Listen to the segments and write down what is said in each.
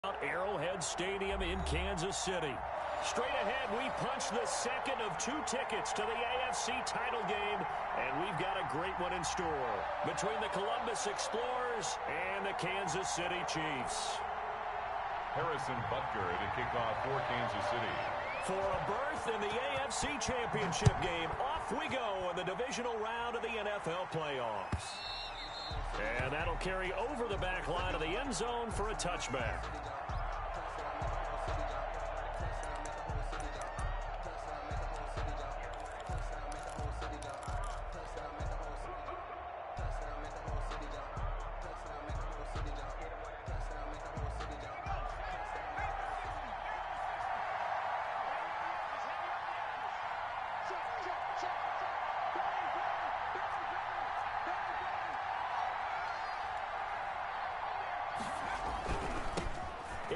Arrowhead Stadium in Kansas City. Straight ahead, we punch the second of 2 tickets to the AFC title game, and we've got a great one in store between the Columbus Explorers and the Kansas City Chiefs. Harrison Butker to kick off for Kansas City. For a berth in the AFC Championship game, off we go in the divisional round of the NFL playoffs. And that'll carry over the back line of the end zone for a touchback.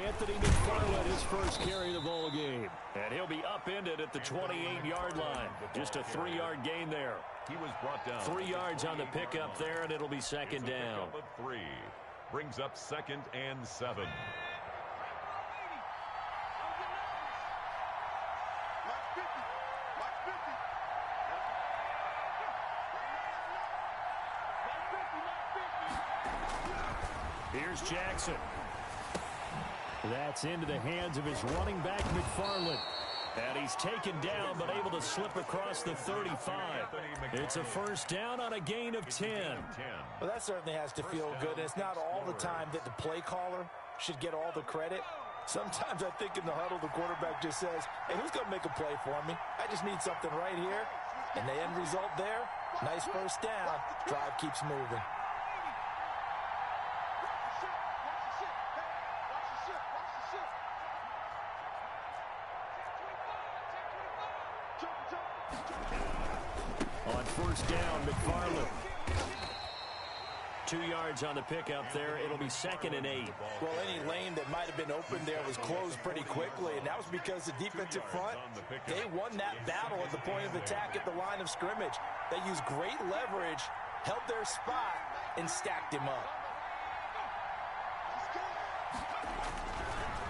Anthony McFarland, his first carry of the ball game. And he'll be upended at the 28-yard line. Just a 3-yard gain there. He was brought down. 3 yards on the pickup there, and it'll be second down. 3. Brings up 2nd and 7. Here's Jackson. That's into the hands of his running back, McFarland. And he's taken down, but able to slip across the 35. It's a first down on a gain of 10. Well, that certainly has to feel good. And it's not all the time that the play caller should get all the credit. Sometimes I think in the huddle, the quarterback just says, hey, who's going to make a play for me? I just need something right here. And the end result there, nice first down. Drive keeps moving. On first down, McFarland. 2 yards on the pickup there. It'll be 2nd and 8. Well, any lane that might have been open there was closed pretty quickly, and that was because the defensive front, they won that battle at the point of attack at the line of scrimmage. They used great leverage, held their spot, and stacked him up.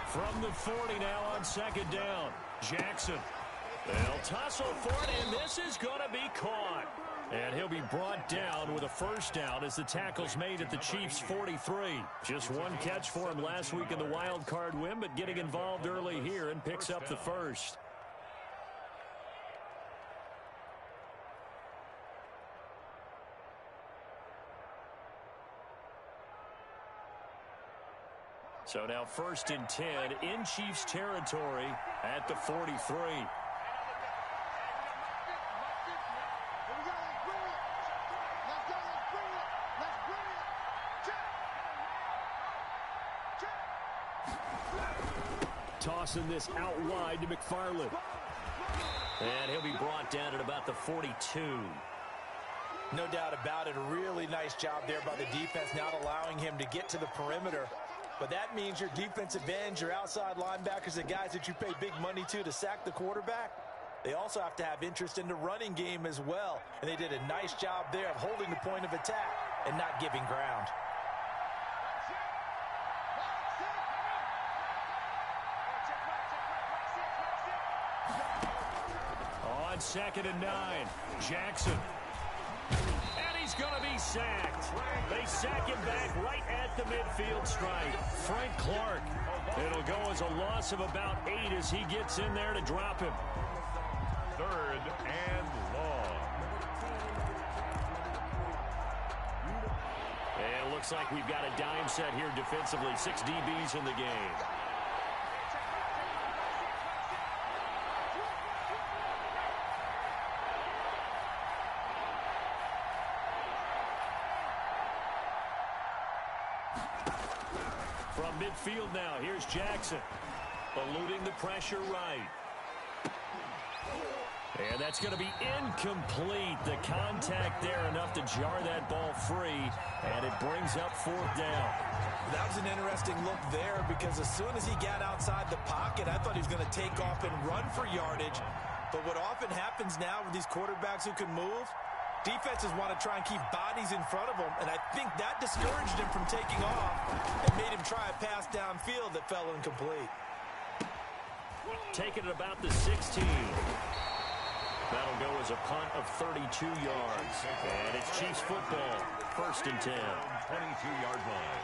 From the 40 now on 2nd down. Jackson. They'll tussle for it, and this is going to be caught. And he'll be brought down with a first down as the tackle's made at the Chiefs' 43. Just one catch for him last week in the wild card win, but getting involved early here and picks up the first. So now 1st and 10 in Chiefs territory at the 43. Tossing this out wide to McFarland. And he'll be brought down at about the 42. No doubt about it. A really nice job there by the defense, not allowing him to get to the perimeter. But that means your defensive ends, your outside linebackers, the guys that you pay big money to sack the quarterback, they also have to have interest in the running game as well. And they did a nice job there of holding the point of attack and not giving ground. On 2nd and 9, Jackson. And he's going to be sacked. They sack him back right at the midfield stripe. Frank Clark. It'll go as a loss of about 8 as he gets in there to drop him. 3rd and long. And it looks like we've got a dime set here defensively. 6 DBs in the game. From midfield now, here's Jackson. Eluding the pressure right. And that's going to be incomplete. The contact there enough to jar that ball free. And it brings up 4th down. That was an interesting look there because as soon as he got outside the pocket, I thought he was going to take off and run for yardage. But what often happens now with these quarterbacks who can move, Defenses want to try and keep bodies in front of them, and I think that discouraged him from taking off and made him try a pass downfield that fell incomplete. Taking it about the 16. That'll go as a punt of 32 yards. And it's Chiefs football, 1st and 10. 22-yard line.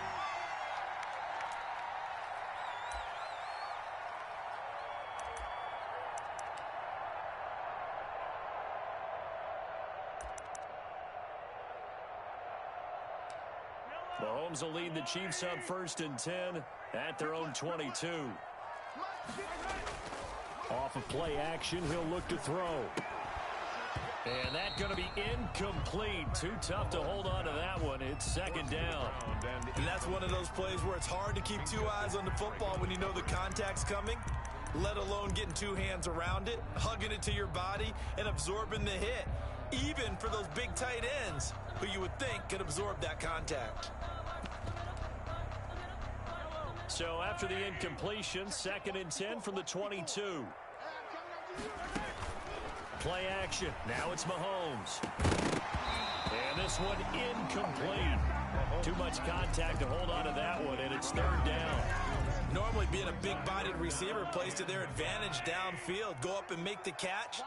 Mahomes will lead the Chiefs up 1st and 10 at their own 22. Off of play action, he'll look to throw. And that's going to be incomplete. Too tough to hold on to that one. It's 2nd down. And that's one of those plays where it's hard to keep 2 eyes on the football when you know the contact's coming, let alone getting 2 hands around it, hugging it to your body, and absorbing the hit, even for those big tight ends who you would think could absorb that contact. So after the incompletion, 2nd and 10 from the 22. Play action. Now it's Mahomes. And this one incomplete. Too much contact to hold on to that one, and it's 3rd down. Normally being a big-bodied receiver plays to their advantage downfield. Go up and make the catch,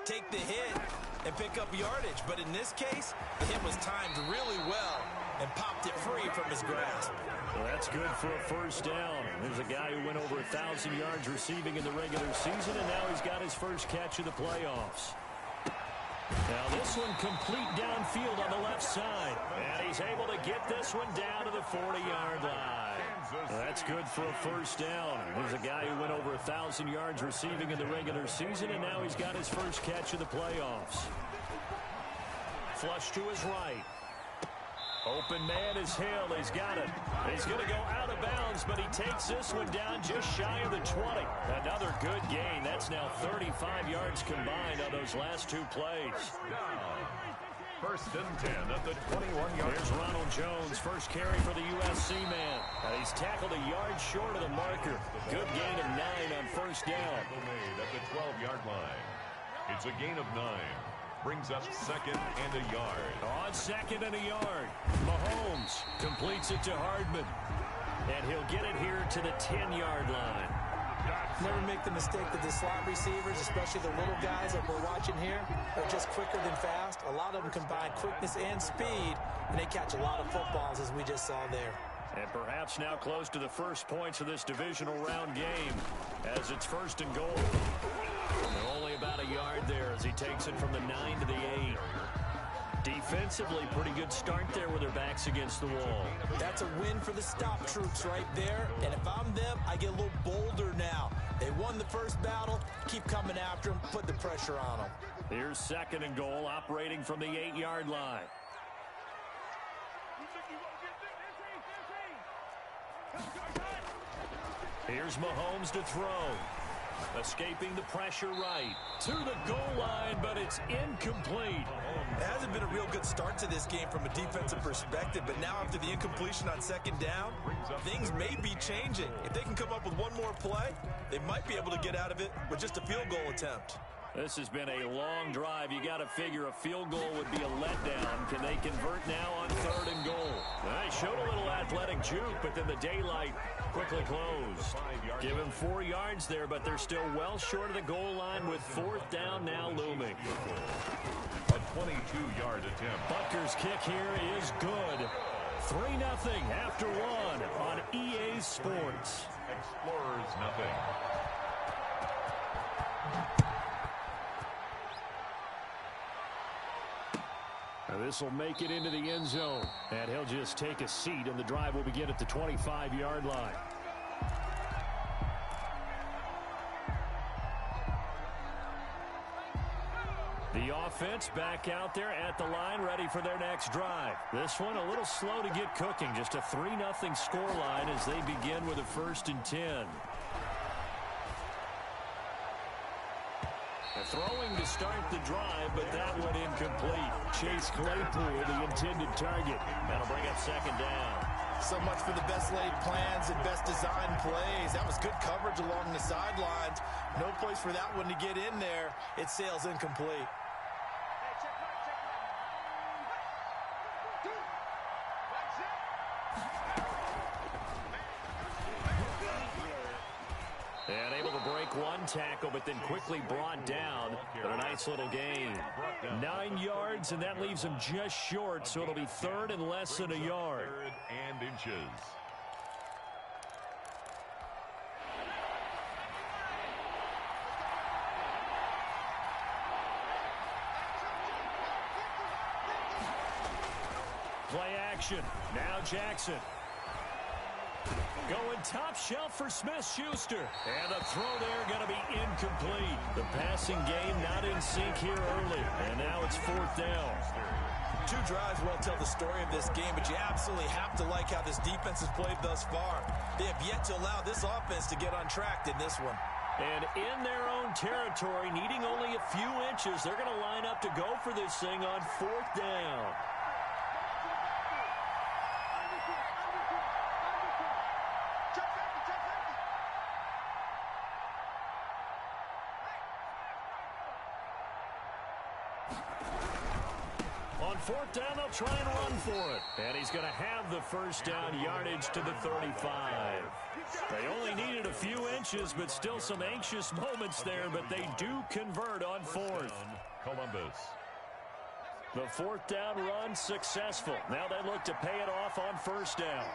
take the hit, and pick up yardage. But in this case, the hit was timed really well and popped it free from his grasp. Well, that's good for a 1st down. There's a guy who went over 1,000 yards receiving in the regular season, and now he's got his first catch of the playoffs. Now this one complete downfield on the left side. And he's able to get this one down to the 40-yard line. That's good for a 1st down. There's a guy who went over 1,000 yards receiving in the regular season, and now he's got his first catch of the playoffs. Flush to his right. Open man is Hill. He's got it. He's going to go out of bounds, but he takes this one down just shy of the 20. Another good gain. That's now 35 yards combined on those last 2 plays. 1st and 10 at the 21-yard line. Here's Ronald Jones, first carry for the USC man. He's tackled a yard short of the marker. Good gain of 9 on 1st down. Made at the 12-yard line. It's a gain of 9. Brings up 2nd and a yard. On 2nd and a yard. Mahomes completes it to Hardman. And he'll get it here to the 10-yard line. Never make the mistake that the slot receivers, especially the little guys that we're watching here, are just quicker than fast. A lot of them combine quickness and speed, and they catch a lot of footballs, as we just saw there. And perhaps now close to the first points of this divisional round game as it's 1st and goal. And only about a yard there as he takes it from the 9 to the 8. Defensively, pretty good start there with their backs against the wall. That's a win for the stop troops right there. And if I'm them, I get a little bolder now. They won the first battle. Keep coming after them. Put the pressure on them. Here's 2nd and goal, operating from the 8-yard line. Here's Mahomes to throw. Escaping the pressure right. To the goal line, but it's incomplete. It hasn't been a real good start to this game from a defensive perspective, but now after the incompletion on 2nd down, things may be changing. If they can come up with one more play, they might be able to get out of it with just a field goal attempt. This has been a long drive. You got to figure a field goal would be a letdown. Can they convert now on 3rd and goal? They showed a little athletic juke, but then the daylight quickly closed. Give him 4 yards there, but they're still well short of the goal line with 4th down now looming. A 22-yard attempt. Butker's kick here is good. 3-0 after 1 on EA Sports. Explorers nothing. This will make it into the end zone. And he'll just take a seat, and the drive will begin at the 25-yard line. The offense back out there at the line, ready for their next drive. This one a little slow to get cooking. Just a 3-0 scoreline as they begin with a 1st and 10. Throwing to start the drive, but that one incomplete. Chase Claypool, the intended target. That'll bring up 2nd down. So much for the best laid plans and best designed plays. That was good coverage along the sidelines. No place for that one to get in there. It sails incomplete. And able to break one tackle, but then quickly brought down. But a nice little gain. 9 yards, and that leaves him just short, so it'll be third and less than a yard. Third and inches. Play action. Now Jackson. Going top shelf for Smith-Schuster. And the throw there going to be incomplete. The passing game not in sync here early. And now it's fourth down. 2 drives won't tell the story of this game, but you absolutely have to like how this defense has played thus far. They have yet to allow this offense to get untracked in this one. And in their own territory, needing only a few inches, they're going to line up to go for this thing on fourth down. On fourth down, they'll try and run for it. And he's going to have the first down yardage to the 35. They only needed a few inches, but still some anxious moments there, but they do convert on fourth. Columbus. The fourth down run successful. Now they look to pay it off on first down.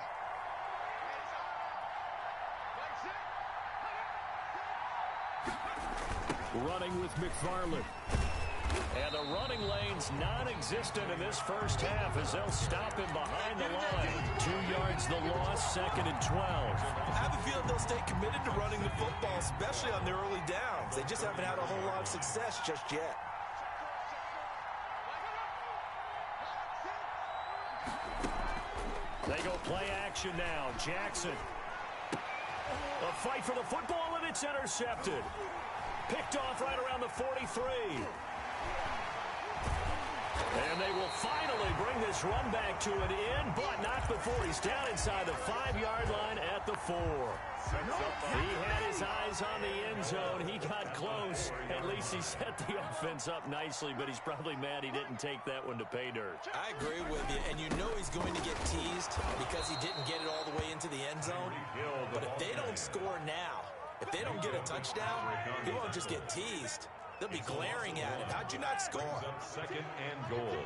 Running with McFarland. And the running lane's non-existent in this first half as they'll stop him behind the line. 2 yards the loss, second and 12. I have a feeling they'll stay committed to running the football, especially on their early downs. They just haven't had a whole lot of success just yet. They go play action now. Jackson. A fight for the football, and it's intercepted. Picked off right around the 43. And they will finally bring this run back to an end, but not before he's down inside the 5-yard line at the 4. He had his eyes on the end zone. He got close. At least he set the offense up nicely, but he's probably mad he didn't take that one to pay dirt. I agree with you, and you know he's going to get teased because he didn't get it all the way into the end zone. But if they don't score now, if they don't get a touchdown, he won't just get teased. They'll be glaring at him. How'd you not score? Second and goal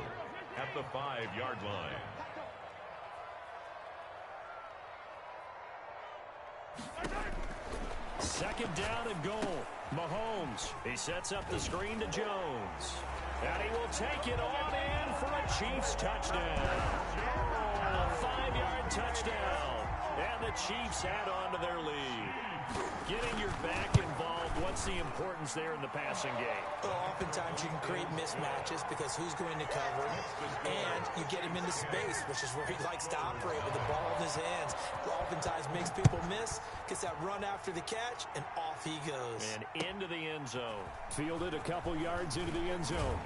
at the 5-yard line. Second down and goal. Mahomes. He sets up the screen to Jones. And he will take it on in for a Chiefs touchdown. A 5-yard touchdown. And the Chiefs add on to their lead. Getting your back involved, what's the importance there in the passing game? Well, oftentimes you can create mismatches because who's going to cover, and you get him into space, which is where he likes to operate with the ball in his hands. Oftentimes makes people miss, gets that run after the catch, and off he goes. And into the end zone. Fielded a couple yards into the end zone.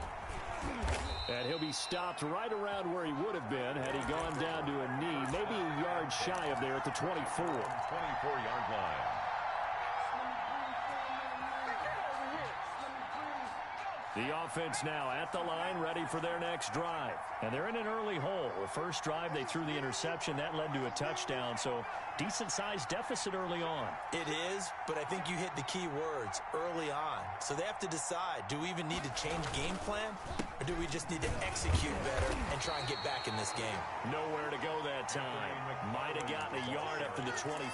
And he'll be stopped right around where he would have been had he gone down to a knee, maybe a yard shy of there at the 24. 24-yard line. The offense now at the line, ready for their next drive. And they're in an early hole. The first drive, they threw the interception. That led to a touchdown, so decent-sized deficit early on. It is, but I think you hit the key words, early on. So they have to decide, do we even need to change game plan, or do we just need to execute better and try and get back in this game? Nowhere to go that time. Might have gotten a yard up to the 25.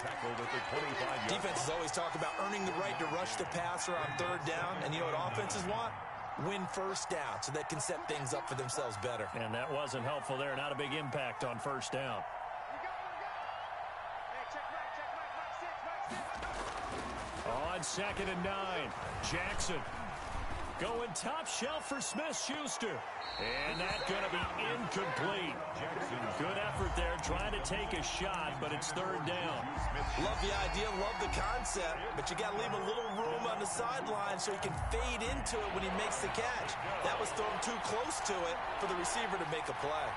Tackled at the 25-yard. Defenses always talk about earning the right to rush the passer on third down, and you know what offenses want? Win first down so they can set things up for themselves better. And that wasn't helpful there. Not a big impact on first down. On second and 9, Jackson going top shelf for Smith-Schuster. And that's going to be incomplete. Good effort there trying to take a shot, but it's third down. Love the idea, love the concept, but you got to leave a little room on the sideline so he can fade into it when he makes the catch. That was thrown too close to it for the receiver to make a play.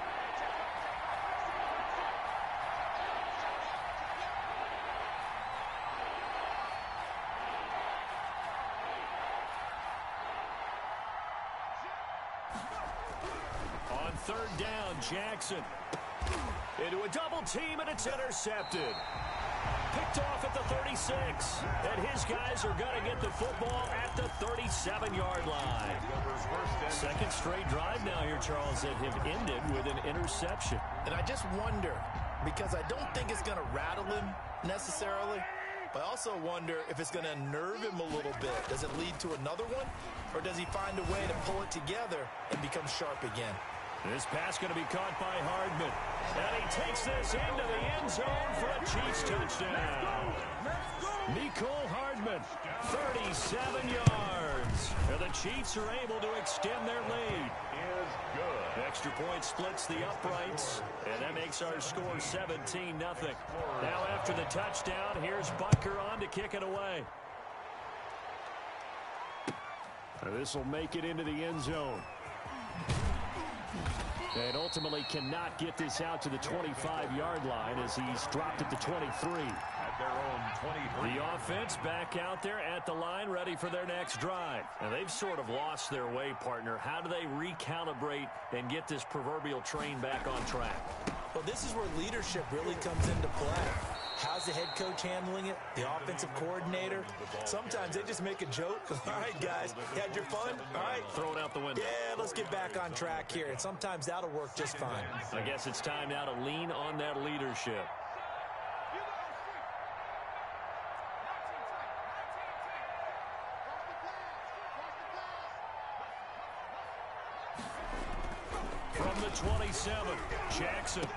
On third down, Jackson into a double team, and it's intercepted. picked off at the 36. And his guys are going to get the football at the 37-yard line. Second straight drive now here, Charles, that have ended with an interception. And I just wonder, because I don't think it's going to rattle him necessarily, but I also wonder if it's going to unnerve him a little bit. Does it lead to another one, or does he find a way to pull it together and become sharp again? This pass going to be caught by Hardman. And he takes this into the end zone for a Chiefs touchdown. Nicole Hardman, 37 yards. And the Chiefs are able to extend their lead. Good. Extra point splits the uprights, and that makes our score 17-0. Now after the touchdown, here's Butker on to kick it away. This will make it into the end zone. And ultimately cannot get this out to the 25-yard line as he's dropped at the 23. At their own 23. The offense back out there at the line, ready for their next drive. And they've sort of lost their way, partner. How do they recalibrate and get this proverbial train back on track? Well, this is where leadership really comes into play. How's the head coach handling it? The offensive coordinator? Sometimes they just make a joke. All right, guys, you had your fun? All right. Throw it out the window. Yeah, let's get back on track here. And sometimes that'll work just fine. I guess it's time now to lean on that leadership. From the 27, Jackson.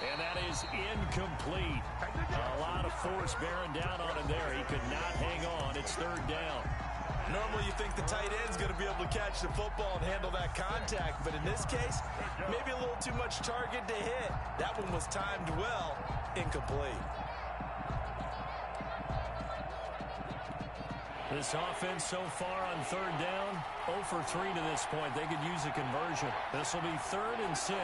And that is incomplete. A lot of force bearing down on him there. He could not hang on. It's third down. Normally you think the tight end's going to be able to catch the football and handle that contact. But in this case, maybe a little too much target to hit. That one was timed well. Incomplete. This offense so far on third down, 0 for 3 to this point. They could use a conversion. This will be 3rd and 6.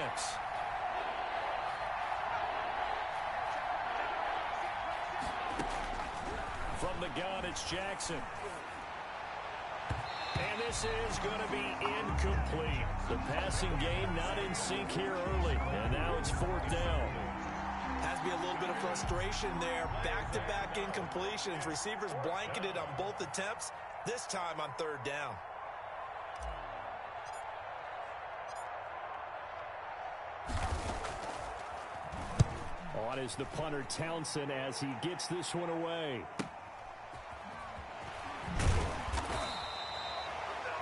From the gun, it's Jackson. And this is going to be incomplete. The passing game not in sync here early. And now it's 4th down. Has to be a little bit of frustration there. Back-to-back incompletions. Receivers blanketed on both attempts, this time on third down. On is the punter Townsend as he gets this one away.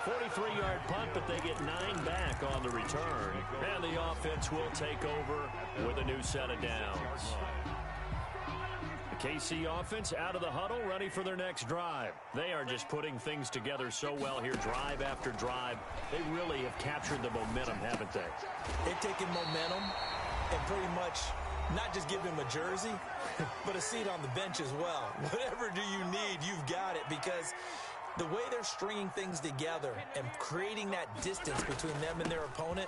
43-yard punt, but they get 9 back on the return. And the offense will take over with a new set of downs. The KC offense out of the huddle, ready for their next drive. They are just putting things together so well here, drive after drive. They really have captured the momentum, haven't they? They've taken momentum and pretty much not just give him a jersey, but a seat on the bench as well. Whatever do you need, you've got it, because the way they're stringing things together and creating that distance between them and their opponent,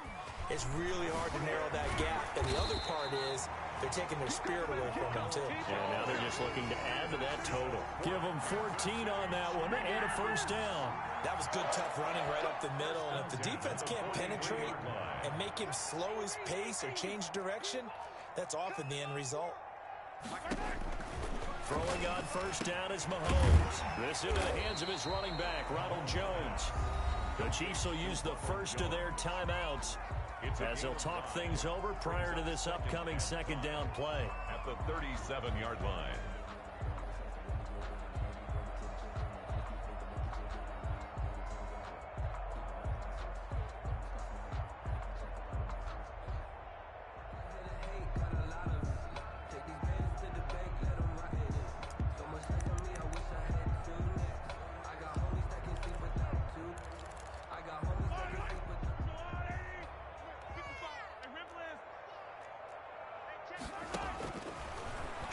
it's really hard to narrow that gap. And the other part is they're taking their spirit away from them, too. And now they're just looking to add to that total. Give them 14 on that one and a first down. That was good, tough running right up the middle. And if the defense can't penetrate and make him slow his pace or change direction, that's often the end result. Throwing on first down is Mahomes. This into the hands of his running back, Ronald Jones. The Chiefs will use the first of their timeouts as they'll talk things over prior to this upcoming second down play. At the 37-yard line.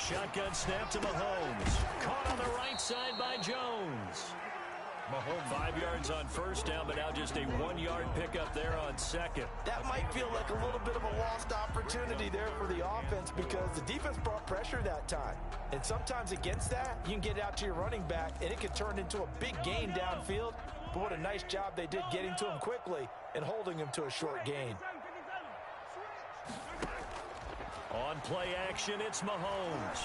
Shotgun snap to Mahomes. Caught on the right side by Jones. Mahomes 5 yards on first down, but now just a 1-yard pickup there on second. That might feel like a little bit of a lost opportunity there for the offense because the defense brought pressure that time. And sometimes against that, you can get out to your running back, and it can turn into a big gain downfield. But what a nice job they did getting to him quickly and holding him to a short gain. On play action, it's Mahomes.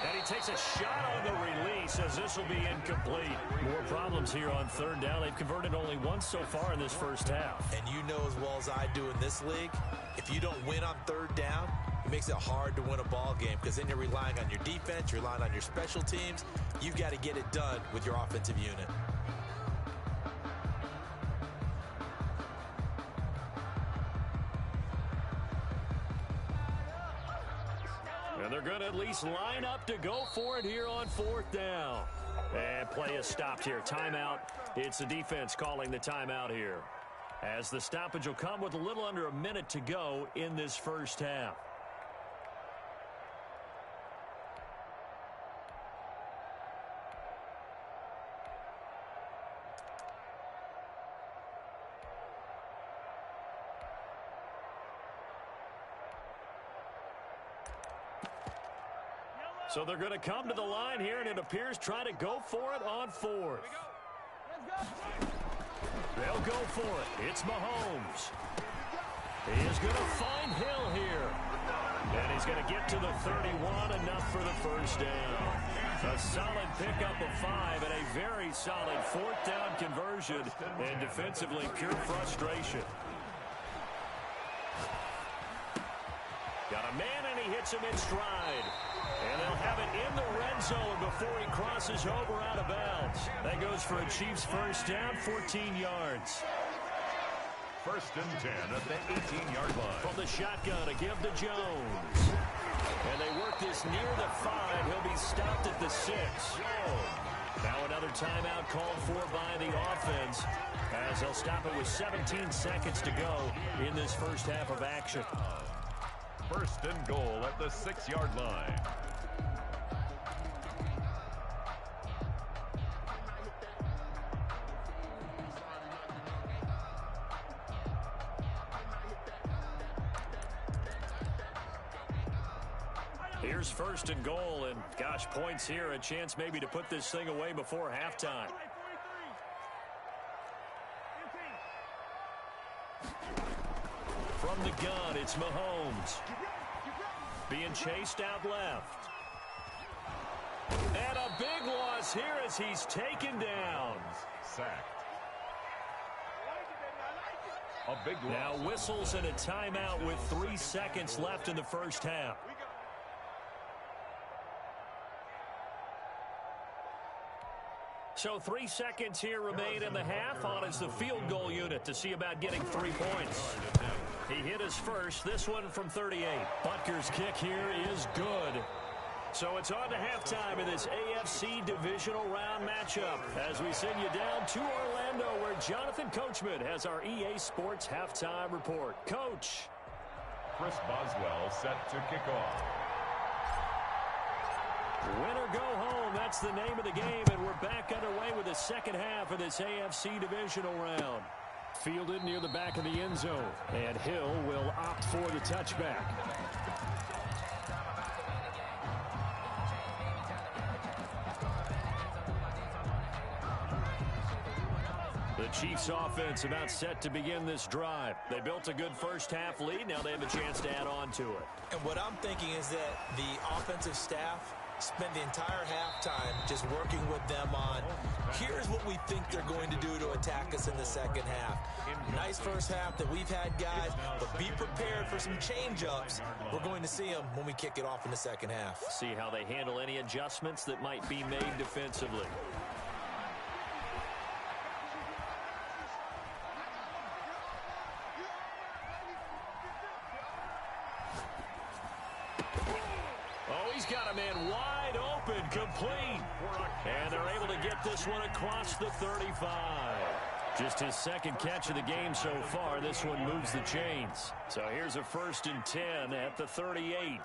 And he takes a shot on the release as this will be incomplete. More problems here on third down. They've converted only once so far in this first half. And you know as well as I do in this league, if you don't win on third down, it makes it hard to win a ball game because then you're relying on your defense, you're relying on your special teams. You've got to get it done with your offensive unit. And they're going to at least line up to go for it here on fourth down. And play is stopped here. Timeout. It's the defense calling the timeout here, as the stoppage will come with a little under a minute to go in this first half. So they're going to come to the line here, and it appears try to go for it on fourth. They'll go for it. It's Mahomes. He is going to find Hill here. And he's going to get to the 31, enough for the first down. A solid pickup of 5 and a very solid fourth down conversion, and defensively pure frustration. Got a man, and he hits him in stride. And they'll have it in the red zone before he crosses over out of bounds. That goes for a Chiefs first down, 14 yards. First and 10 at the 18-yard line. From the shotgun to give to Jones. And they work this near the 5. He'll be stopped at the 6. Now another timeout called for by the offense, as they'll stop it with 17 seconds to go in this first half of action. First and goal at the 6-yard line. Here's first and goal, and gosh, points here, a chance maybe to put this thing away before halftime. From the gun, it's Mahomes. Being chased out left. And a big loss here as he's taken down. Sacked. A big loss. Now whistles and a timeout with 3 seconds left in the first half. So 3 seconds here remain in the half. On is the field goal unit to see about getting 3 points. He hit his first, this one from 38. Butker's kick here is good. So it's on to halftime in this AFC Divisional Round matchup, as we send you down to Orlando, where Jonathan Coachman has our EA Sports Halftime Report. Coach. Chris Boswell set to kick off. Win or go home, that's the name of the game, and we're back underway with the second half of this AFC Divisional Round. Fielded near the back of the end zone, and Hill will opt for the touchback. The Chiefs offense about set to begin this drive. They built a good first half lead. Now they have a chance to add on to it. And what I'm thinking is that the offensive staff spent the entire halftime just working with them on, here's what we think they're going to do to attack us in the second half. Nice first half that we've had, guys, but be prepared for some change-ups. We're going to see them when we kick it off in the second half. See how they handle any adjustments that might be made defensively. Got a man wide open, complete. And they're able to get this one across the 35. Just his second catch of the game so far. This one moves the chains. So here's a first and 10 at the 38.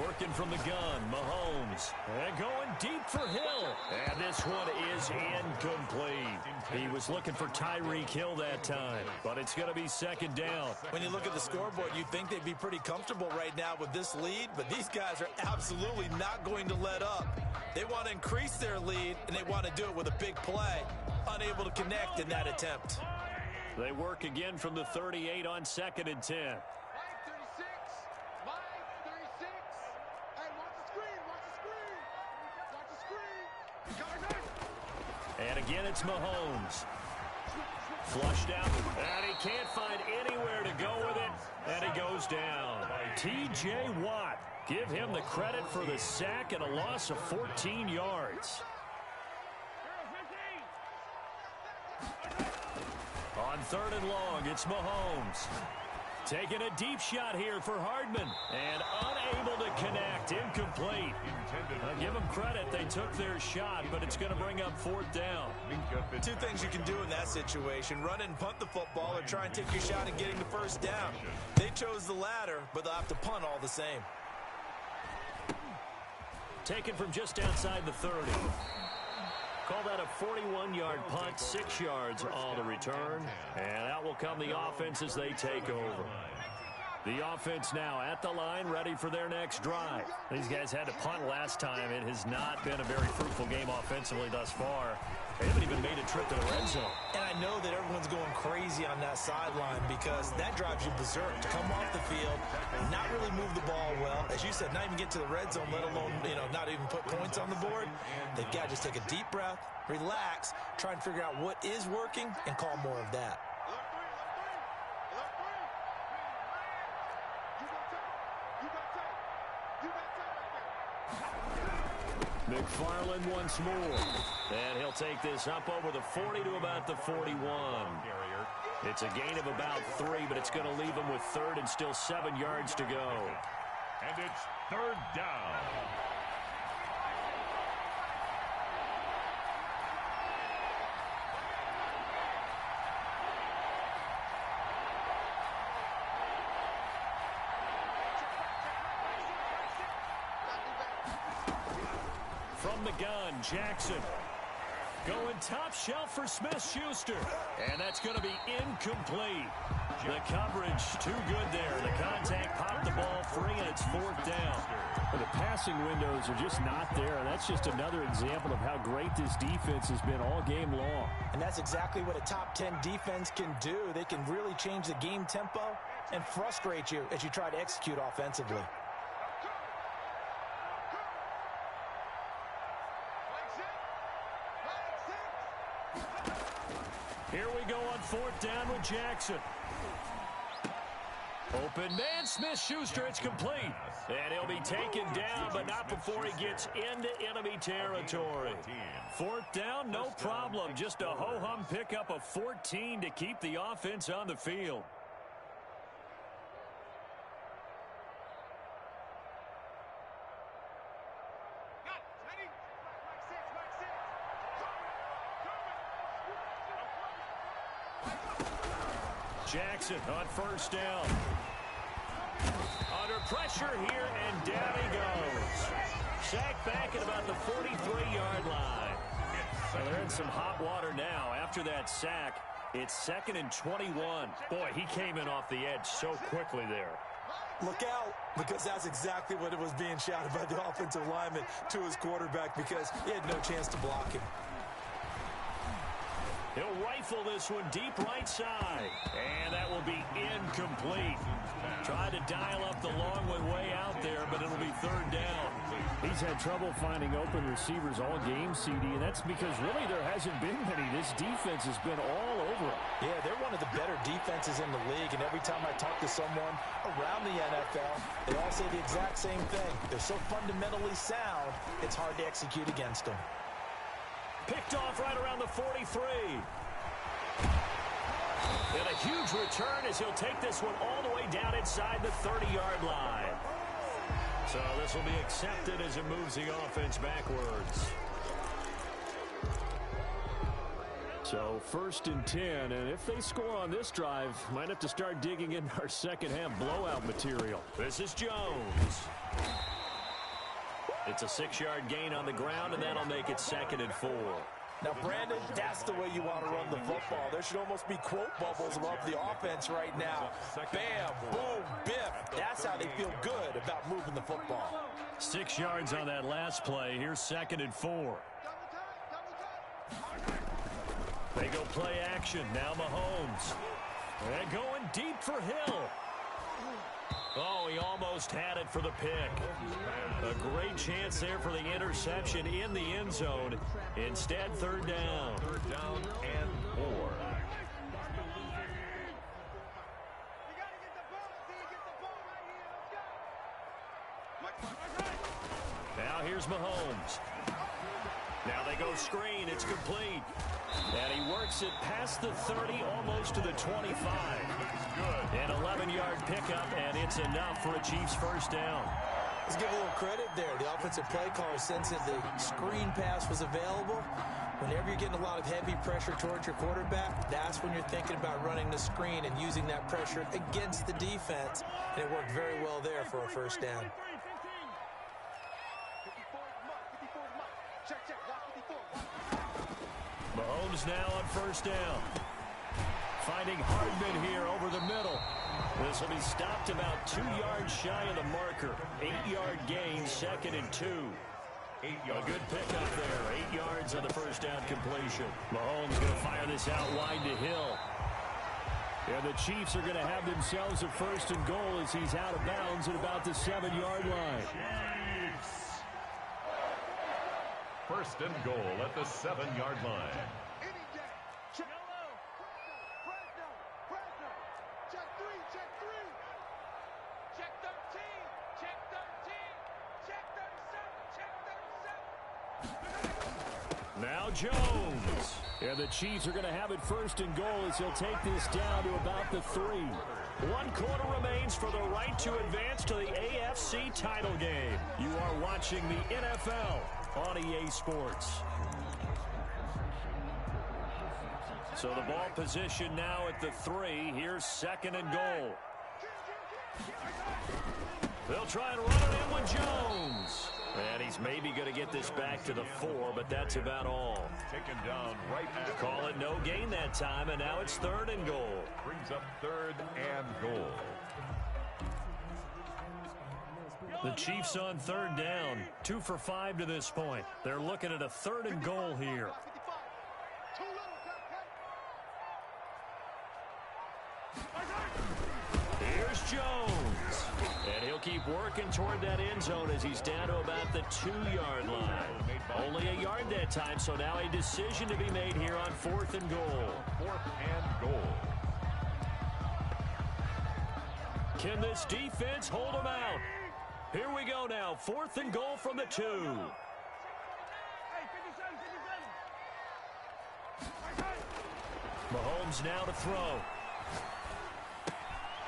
Working from the gun, Mahomes. And going deep for Hill. And this one is incomplete. He was looking for Tyreek Hill that time, but it's going to be second down. When you look at the scoreboard, you'd think they'd be pretty comfortable right now with this lead, but these guys are absolutely not going to let up. They want to increase their lead, and they want to do it with a big play. Unable to connect in that attempt. They work again from the 38 on second and 10. And again, it's Mahomes. Flushed out, and he can't find anywhere to go with it, and he goes down. T.J. Watt, give him the credit for the sack and a loss of 14 yards. On 3rd and long, it's Mahomes. Taking a deep shot here for Hardman, and unable to connect, incomplete. I'll give them credit, they took their shot, but it's going to bring up 4th down. Two things you can do in that situation, run and punt the football or try and take your shot at getting the 1st down. They chose the latter, but they'll have to punt all the same. Taken from just outside the 30. Call that a 41-yard punt, 6 yards all to return. And out will come the offense as they take over. The offense now at the line, ready for their next drive. These guys had to punt last time. It has not been a very fruitful game offensively thus far. They haven't even made a trip to the red zone. And I know that everyone's going crazy on that sideline because that drives you berserk. To come off the field, not really move the ball well. As you said, not even get to the red zone, let alone, not even put points on the board. They've got to just take a deep breath, relax, try and figure out what is working, and call more of that. McFarland once more. And he'll take this up over the 40 to about the 41. It's a gain of about 3, but it's going to leave him with 3rd and still 7 yards to go. And it's 3rd down. From the gun, Jackson. Going top shelf for Smith-Schuster. And that's going to be incomplete. The coverage too good there. The contact popped the ball free, and it's 4th down. Well, the passing windows are just not there, and that's just another example of how great this defense has been all game long. And that's exactly what a top 10 defense can do. They can really change the game tempo and frustrate you as you try to execute offensively. Here we go on 4th down with Jackson. Open man, Smith-Schuster, it's complete. And he'll be taken down, but not before he gets into enemy territory. 4th down, no problem. Just a ho-hum pickup of 14 to keep the offense on the field. Jackson on 1st down. Under pressure here, and down he goes. Sacked back at about the 43-yard line. Well, they're in some hot water now. After that sack, it's 2nd and 21. Boy, he came in off the edge so quickly there. Look out, because that's exactly what it was being shouted by the offensive lineman to his quarterback because he had no chance to block him. He'll rifle this one deep right side. And that will be incomplete. Tried to dial up the long one way out there, but it'll be 3rd down. He's had trouble finding open receivers all game, CD, and that's because really there hasn't been many. This defense has been all over him. Yeah, they're one of the better defenses in the league, and every time I talk to someone around the NFL, they all say the exact same thing. They're so fundamentally sound, it's hard to execute against them. Picked off right around the 43. And a huge return as he'll take this one all the way down inside the 30-yard line. So this will be accepted as it moves the offense backwards. So 1st and 10, and if they score on this drive, might have to start digging in our second-half blowout material. This is Jones. It's a 6-yard gain on the ground, and that'll make it 2nd and 4. Now, Brandon, that's the way you want to run the football. There should almost be quote bubbles above the offense right now. Bam, boom, biff. That's how they feel good about moving the football. 6 yards on that last play. Here's 2nd and 4. They go play action. Now Mahomes. And going deep for Hill. Oh, he almost had it for the pick. A great chance there for the interception in the end zone. Instead, third down. Third down and 4. Now here's Mahomes. Now they go screen. It's complete. And he works it past the 30, almost to the 25. Good. An 11-yard pickup, and it's enough for a Chiefs first down. Let's give a little credit there. The offensive play caller, since the screen pass was available, whenever you're getting a lot of heavy pressure towards your quarterback, that's when you're thinking about running the screen and using that pressure against the defense. And it worked very well there for a first down. Mahomes now on first down. Finding Hardman here over the middle. This will be stopped about 2 yards shy of the marker. 8-yard gain, 2nd and 2. 8 A yards. good pickup there. 8 yards on the first down completion. Mahomes going to fire this out wide to Hill. And the Chiefs are going to have themselves a first and goal as he's out of bounds at about the 7-yard line. Chiefs. First and goal at the 7-yard line. Now Jones. And the Chiefs are going to have it first and goal as he'll take this down to about the 3. 1 quarter remains for the right to advance to the AFC title game. You are watching the NFL on EA Sports. So the ball position now at the 3. Here's 2nd and goal. They'll try and run it in with Jones. And he's maybe going to get this back to the 4, but that's about all. Taken down right at. Call it no gain that time, and now it's 3rd and goal. Brings up 3rd and goal. The Chiefs on 3rd down. 2 for 5 to this point. They're looking at a 3rd and goal here. Here's Jones. And he'll keep working toward that end zone as he's down to about the 2-yard line. Only a yard that time, so now a decision to be made here on 4th and goal. 4th and goal. Can this defense hold them out? Here we go now. 4th and goal from the 2. Mahomes now to throw.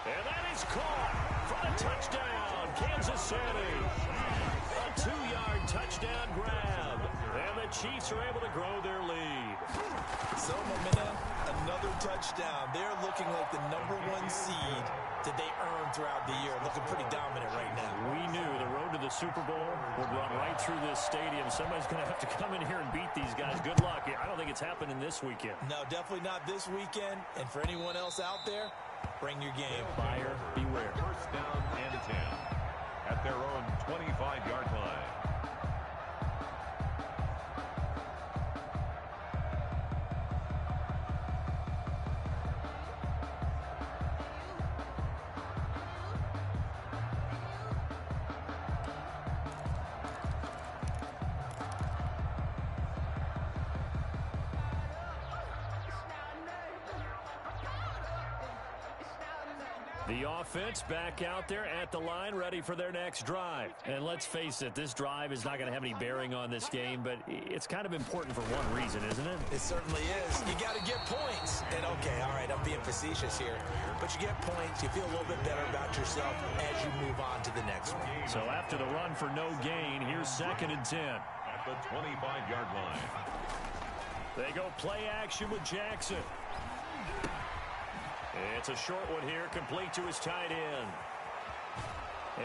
And that is caught for the touchdown, Kansas City. A 2-yard touchdown grab. And the Chiefs are able to grow their lead. So momentum, another touchdown. They're looking like the #1 seed that they earned throughout the year. Looking pretty dominant right now. We knew the road to the Super Bowl would run right through this stadium. Somebody's going to have to come in here and beat these guys. Good luck. I don't think it's happening this weekend. No, definitely not this weekend. And for anyone else out there, bring your game. Buyer beware. First down and 10 at their own 25-yard line. The offense back out there at the line, ready for their next drive. And let's face it, this drive is not going to have any bearing on this game, but it's kind of important for one reason, isn't it? It certainly is. You got to get points. And, okay, all right, I'm being facetious here. But you get points, you feel a little bit better about yourself as you move on to the next one. So after the run for no gain, here's 2nd and 10. At the 25-yard line. They go play action with Jackson. It's a short one here, complete to his tight end.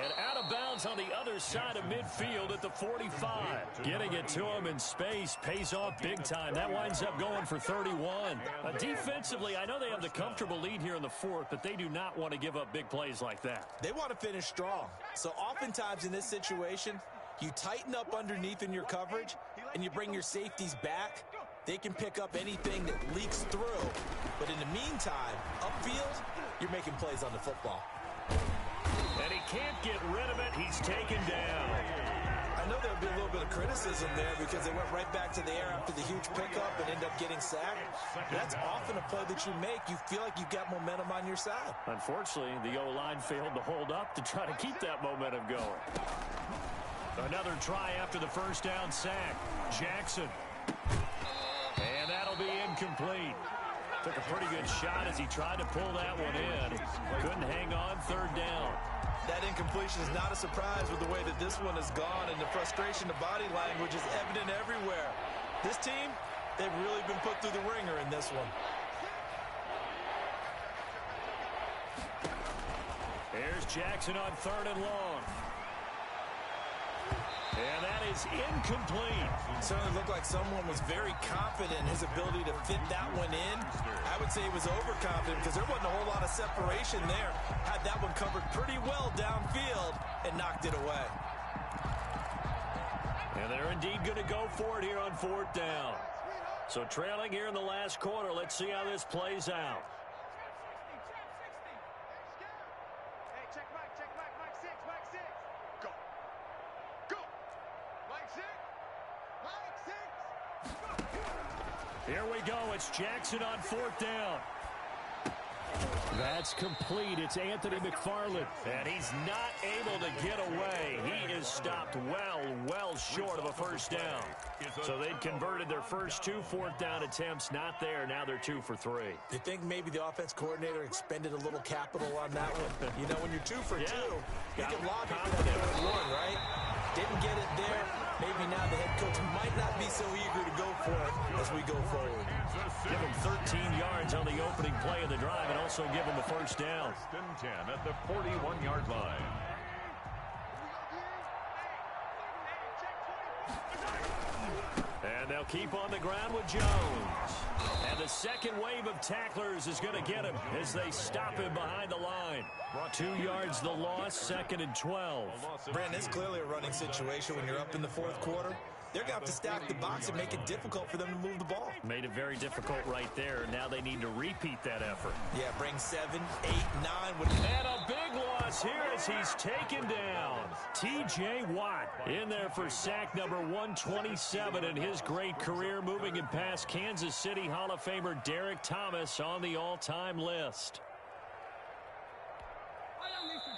And out of bounds on the other side of midfield at the 45. Getting it to him in space pays off big time. That winds up going for 31. Defensively, I know they have the comfortable lead here in the 4th, but they do not want to give up big plays like that. They want to finish strong. So oftentimes in this situation, you tighten up underneath in your coverage, and you bring your safeties back. They can pick up anything that leaks through. But in the meantime, upfield, you're making plays on the football. And he can't get rid of it. He's taken down. I know there'll be a little bit of criticism there because they went right back to the air after the huge pickup and end up getting sacked. That's often a play that you make. You feel like you've got momentum on your side. Unfortunately, the O-line failed to hold up to try to keep that momentum going. Another try after the first down sack. Jackson. And that'll be incomplete. Took a pretty good shot as he tried to pull that one in. Couldn't hang on, third down. That incompletion is not a surprise with the way that this one has gone, and the frustration of body language is evident everywhere. This team, they've really been put through the ringer in this one. Here's Jackson on third and long. And that is incomplete. It certainly looked like someone was very confident in his ability to fit that one in. I would say he was overconfident because there wasn't a whole lot of separation there. Had that one covered pretty well downfield and knocked it away. And they're indeed going to go for it here on fourth down. So trailing here in the last quarter. Let's see how this plays out. Here we go. It's Jackson on fourth down. That's complete. It's Anthony McFarland. And he's not able to get away. He is stopped well short of a first down. So they'd converted their first two fourth down attempts. Not there. Now they're 2 for 3. You think maybe the offense coordinator expended a little capital on that one? You know, when you're 2 for 2, you can lob it for that third one, right? Didn't get it there. Maybe now the head coach might not be so eager to go for it as we go forward. Give him 13 yards on the opening play of the drive and also give him a first down. First and 10 at the 41-yard line. And they'll keep on the ground with Jones. And the second wave of tacklers is going to get him as they stop him behind the line. 2 yards the loss, second and 12. Brandon, it's clearly a running situation when you're up in the fourth quarter. They're going to have to stack the box and make it difficult for them to move the ball. Made it very difficult right there. Now they need to repeat that effort. Yeah, bring 7, 8, 9. And a big loss here as he's taken down. T.J. Watt in there for sack number 127 in his great career, moving him past Kansas City Hall of Famer Derek Thomas on the all-time list.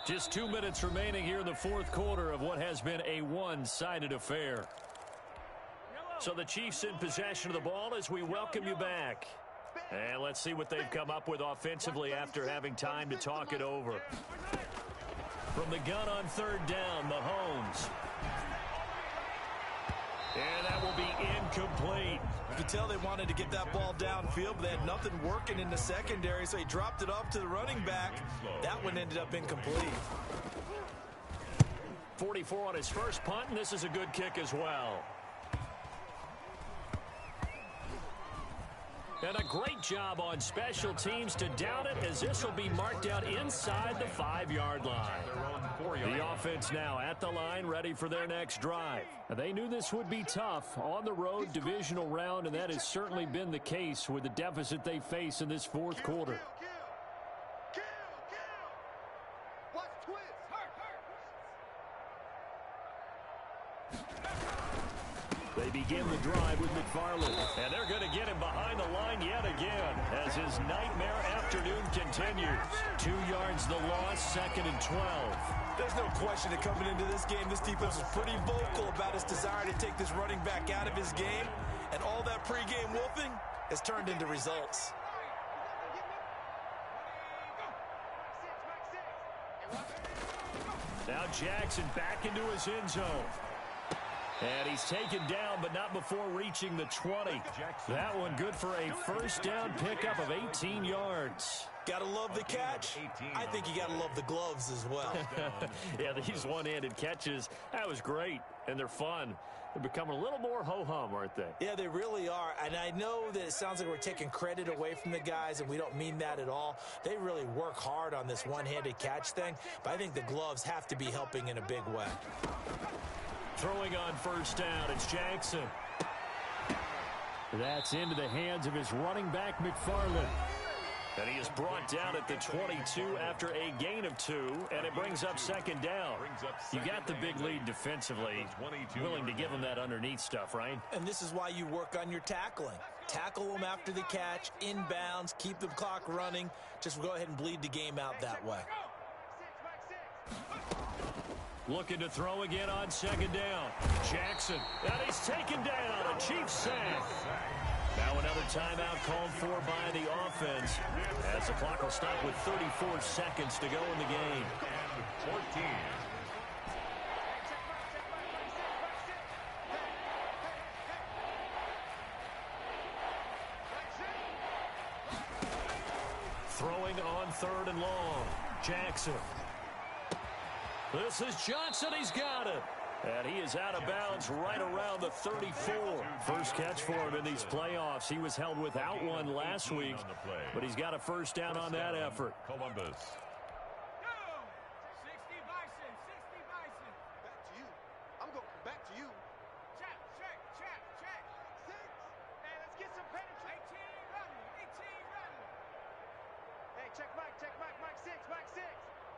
Just 2 minutes remaining here in the fourth quarter of what has been a one-sided affair. So the Chiefs in possession of the ball as we welcome you back. And let's see what they've come up with offensively after having time to talk it over. From the gun on third down, Mahomes. And that will be incomplete. You could tell they wanted to get that ball downfield, but they had nothing working in the secondary, so he dropped it off to the running back. That one ended up incomplete. 44 on his first punt, and this is a good kick as well. And a great job on special teams to down it, as this will be marked out inside the 5-yard line. The offense now at the line, ready for their next drive. They knew this would be tough on the road divisional round, and that has certainly been the case with the deficit they face in this fourth quarter. They begin the drive with McFarland. And they're going to get him behind the line yet again as his nightmare afternoon continues. 2 yards the loss, second and 12. There's no question that coming into this game, this defense was pretty vocal about its desire to take this running back out of his game. And all that pregame wolfing has turned into results. Now Jackson back into his end zone. And he's taken down, but not before reaching the 20. That one good for a first down pickup of 18 yards. Gotta love the catch. I think you gotta love the gloves as well. Yeah, these one-handed catches, that was great, and they're fun. They're becoming a little more ho-hum, aren't they? Yeah, they really are. And I know that it sounds like we're taking credit away from the guys, and we don't mean that at all. They really work hard on this one-handed catch thing, but I think the gloves have to be helping in a big way. Throwing on first down, it's Jackson. That's into the hands of his running back, McFarland. And he is brought down at the 22 after a gain of 2, and it brings up second down. You got the big lead defensively, willing to give him that underneath stuff, right? And this is why you work on your tackling. Tackle them after the catch, inbounds, keep the clock running. Just go ahead and bleed the game out that way. Looking to throw again on second down. Jackson, and he's taken down. A Chiefs sack. Now another timeout called for by the offense, as the clock will stop with 34 seconds to go in the game. And 14. Throwing on 3rd and long. Jackson. This is Johnson. He's got it. And he is out of bounds right around the 34. First catch for him in these playoffs. He was held without one last week, but he's got a first down on that effort. Columbus. 60 Bison, 60 Bison. Back to you. I'm going back to you. Check. 6. Hey, let's get some penetration. 18 running. Hey, check Mike. Mike 6.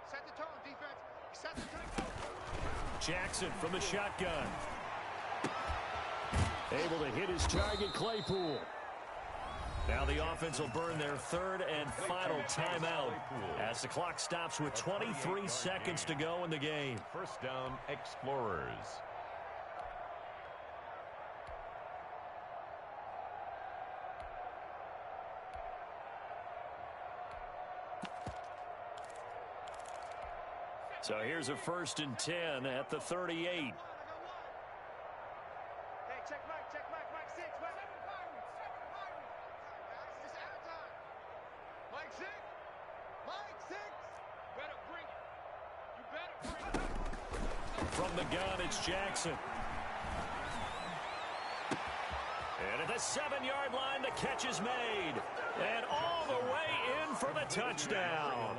Set the tone, defense. Set the tone. Jackson from the shotgun. Able to hit his target, Claypool. Now the offense will burn their 3rd and final timeout as the clock stops with 23 seconds to go in the game. First down, Explorers. So here's a 1st and 10 at the 38. Hey, check Mike 6. Mike 6. Just out of time. Mike 6. Better bring it. You better bring it. From the gun, it's Jackson. And at the 7-yard line, the catch is made. And all the way in for the touchdown.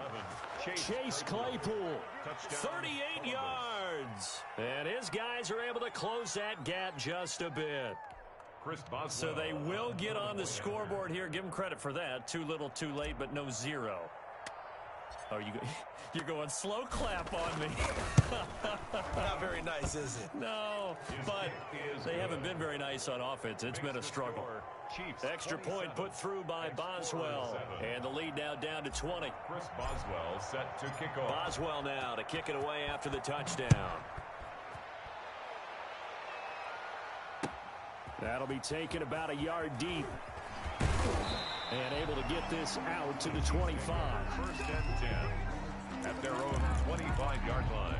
Chase Claypool, 38 yards. And his guys are able to close that gap just a bit. So they will get on the scoreboard here. Give them credit for that. Too little, too late, but no 0. Oh, you're going slow clap on me. Not very nice, is it? No, but they haven't been very nice on offense. It's been a struggle. Extra point put through by Boswell. And the lead now down to 20. Chris Boswell set to kick off. Boswell now to kick it away after the touchdown. That'll be taken about a yard deep. And able to get this out to the 25. First and 10 at their own 25-yard line.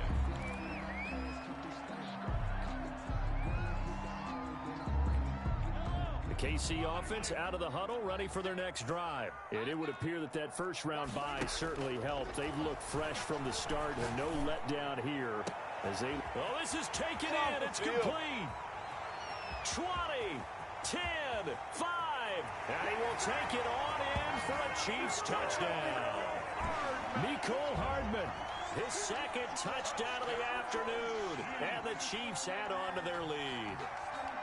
The KC offense out of the huddle, ready for their next drive. And it would appear that that first-round bye certainly helped. They've looked fresh from the start and no letdown here. As they... Oh, this is taken in. It's complete. 20, 10, 5. And he will take it on in for a Chiefs touchdown. Mecole Hardman, his 2nd touchdown of the afternoon. And the Chiefs add on to their lead.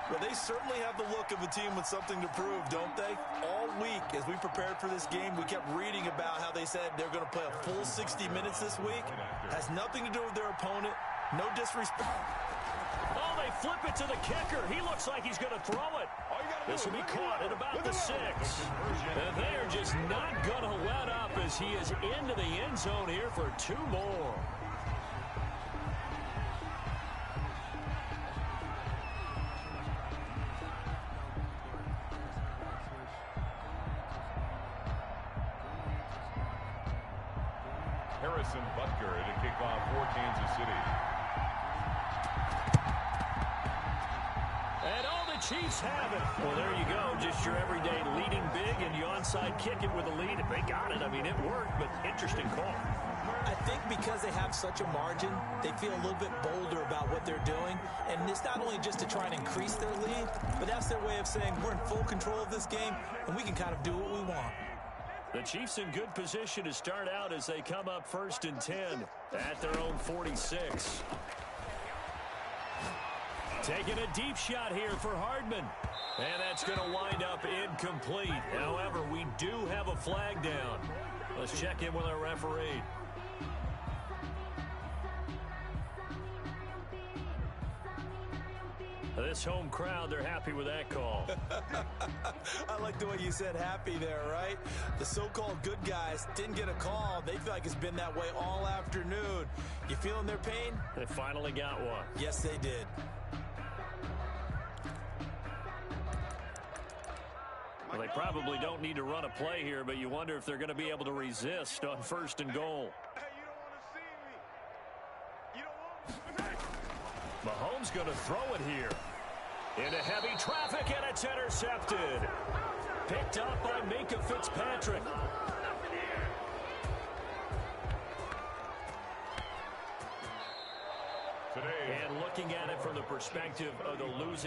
Well, they certainly have the look of a team with something to prove, don't they? All week, as we prepared for this game, we kept reading about how they said they're going to play a full 60 minutes this week. Has nothing to do with their opponent. No disrespect. Oh, they flip it to the kicker. He looks like he's going to throw it. This will be caught at about the 6. And they're just not going to let up as he is into the end zone here for 2 more. Harrison Butker to kick off for Kansas City. And all the Chiefs have it. Well, there you go. Just your everyday leading big, and you onside kick it with a lead. If they got it, I mean, it worked, but interesting call. I think because they have such a margin, they feel a little bit bolder about what they're doing. And it's not only just to try and increase their lead, but that's their way of saying we're in full control of this game, and we can kind of do what we want. The Chiefs in good position to start out as they come up 1st and 10 at their own 46. Taking a deep shot here for Hardman. And that's going to wind up incomplete. However, we do have a flag down. Let's check in with our referee. This home crowd, they're happy with that call. I like the way you said happy there, right? The so-called good guys didn't get a call. They feel like it's been that way all afternoon. You feeling their pain? They finally got one. Yes, they did. Well, they probably don't need to run a play here, but you wonder if they're going to be able to resist on 1st and goal. Hey, you don't want to see me. You don't want Mahomes going to throw it here. Into heavy traffic, and it's intercepted. Picked up by Minkah Fitzpatrick. Today. And looking at it from the perspective of the losing